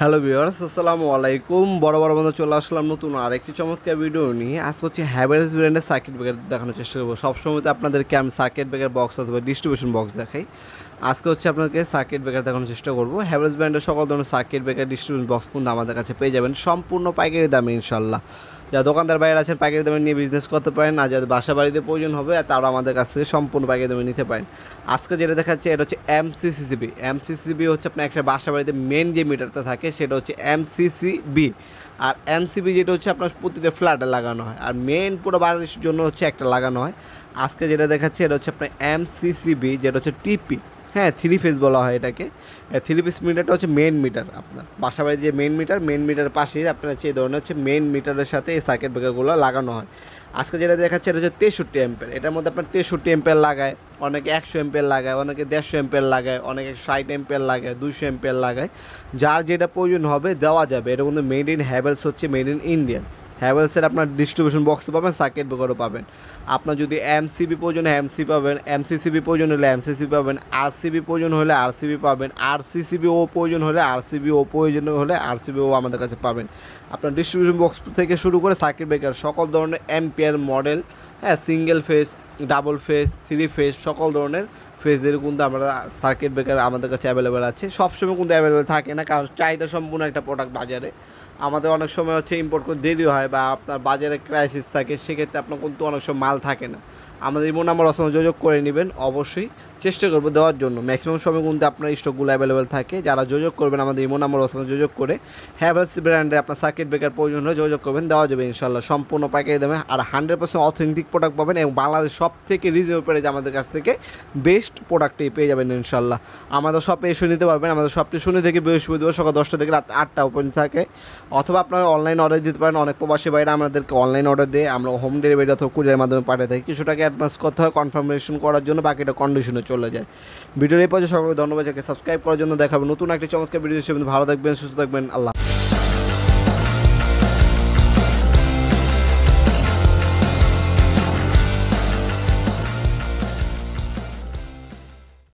Hello viewers, আসসালামু আলাইকুম। বড় বন্ধু চলে আসলাম নতুন আরেকটি চমৎকার ভিডিও নিয়ে। আজ হচ্ছে হ্যাভেলস ব্র্যান্ডের সার্কিট ব্রেকার দেখানোর চেষ্টা করবো। সবসময় তো আপনাদেরকে আমি সার্কিট ব্রেকার বক্স অথবা ডিস্ট্রিবিউশন বক্স দেখাই। আজকে হচ্ছে আপনাকে সার্কিট ব্রেকার দেখানোর চেষ্টা করবো। হ্যাভেলস ব্র্যান্ডের সকল ধরনের সার্কিট ব্রেকার ডিস্ট্রিবিউশন বক্স কিন্তু আমাদের কাছে পেয়ে যাবেন সম্পূর্ণ পাইকারি দামে ইনশাল্লাহ। যারা দোকানদার বাইরে আছেন পাইকারি দামে নিয়ে বিজনেস করতে পারেন, আর যাদের বাসা বাড়িতে প্রয়োজন হবে তারা আমাদের কাছ থেকে সম্পূর্ণ পাইকারি দামে নিতে পারেন। আজকে যেটা দেখাচ্ছে এটা হচ্ছে এমসিসিবি। এমসিসিবি হচ্ছে আপনার একটা বাসা বাড়িতে মেন যে মিটারটা থাকে সেটা হচ্ছে এমসিসিবি। আর এমসিবি যেটা হচ্ছে আপনার প্রতিটা ফ্ল্যাটে লাগানো হয়, আর মেন পুরো বাড়ির জন্য হচ্ছে একটা লাগানো হয়। আজকে যেটা দেখাচ্ছে এটা হচ্ছে আপনার এমসিসিবি, যেটা হচ্ছে টিপি। হ্যাঁ, 3 ফেজ বলা হয় এটাকে। 3 ফেজ মিটারটা হচ্ছে মেন মিটার। আপনার বাসাবাড়ির যে মেন মিটারের পাশেই আপনার হচ্ছে এই ধরনের হচ্ছে মেন মিটারের সাথে এই সার্কিট ব্রেকারগুলো লাগানো হয়। আজকে যেটা দেখাচ্ছে এটা হচ্ছে 63 অ্যাম্পিয়ার। এটার মধ্যে আপনার 63 অ্যাম্পিয়ার লাগায়, অনেকে 100 অ্যাম্পিয়ার লাগায়, অনেকে 150 অ্যাম্পিয়ার লাগায়, অনেকে 60 অ্যাম্পিয়ার লাগায়, 200 অ্যাম্পিয়ার লাগায়। যার যেটা প্রয়োজন হবে দেওয়া যাবে। এটা কিন্তু মেড ইন হ্যাভেলস, হচ্ছে মেড ইন ইন্ডিয়ান। হ্যাভেলসের আপনার ডিস্ট্রিবিউশন বক্সও পাবেন, সার্কিট ব্রেকারও পাবেন। আপনার যদি এমসিবি প্রয়োজন হয় এমসি পাবেন, এমসিসিবি প্রয়োজন হলে এমসিসিবি পাবেন, আরসিবি প্রয়োজন হলে আরসিবি পাবেন, আরসিসিবি ও প্রয়োজন হলে আরসিবি ও প্রয়োজন হলে আরসিবি ও আমাদের কাছে পাবেন। আপনার ডিস্ট্রিবিউশন বক্স থেকে শুরু করে সার্কিট ব্রেকার সকল ধরনের অ্যাম্পিয়ার মডেল, হ্যাঁ, single phase, double phase, 3 phase, সকল ধরনের ফেজের কিন্তু আমরা সার্কিট ব্রেকার আমাদের কাছে অ্যাভেলেবেল আছে। সবসময় কিন্তু অ্যাভেলেবেল থাকে না, কারণ চাহিদা সম্পূর্ণ একটা প্রোডাক্ট বাজারে। আমাদের অনেক সময় হচ্ছে ইম্পোর্ট করে দেরি হয় বা আপনার বাজারে ক্রাইসিস থাকে, সেক্ষেত্রে আপনার কিন্তু অনেক সময় মাল থাকে না। আমাদের ইমো নাম্বার অসময় যোগাযোগ করে নেবেন, অবশ্যই চেষ্টা করবো দেওয়ার জন্য। ম্যাক্সিমাম সময় কিন্তু আপনার স্টকগুলো অ্যাভেলেবেল থাকে। যারা যোগাযোগ করবেন আমাদের ইমো নাম্বার অসময় যোগাযোগ করে হ্যাভেলস ব্র্যান্ডের আপনার সার্কিট ব্রেকার প্রয়োজন হলে যোগাযোগ করবেন, দেওয়া যাবে ইনশাল্লাহ সম্পূর্ণ পাইকারি দামে। আর 100% অথেন্টিক প্রোডাক্ট পাবেন এবং বাংলাদেশ সব থেকে রিজনেবল প্রাইস আমাদের কাছ থেকে বেস্ট প্রোডাক্টই পেয়ে যাবেন ইনশাল্লাহ। আমাদের শপে এসে নিতে পারবেন। আমাদের শপটি শনি থেকে বৃহস্পতিবার সকাল 10টা থেকে রাত 8টা ওপেন থাকে। অথবা আপনারা অনলাইন অর্ডার দিতে পারেন। অনেক প্রবাসী বাইরে আমাদেরকে অনলাইন অর্ডার দিয়ে আমরা হোম ডেলিভারি অথবা কুরিয়ারের মাধ্যমে পাঠিয়ে থাকি। কিছু টাকা অ্যাডভান্স করতে হয় কনফার্মেশন করার জন্য, বাকিটা কন্ডিশনে চলে যায়। ভিডিওর এই পর্যায়ে সকলকে ধন্যবাদ। সাবস্ক্রাইব করার জন্য দেখাবেন নতুন একটি চমৎকার ভিডিও হিসেবে। ভালো থাকবেন, সুস্থ থাকবেন, আল্লাহ।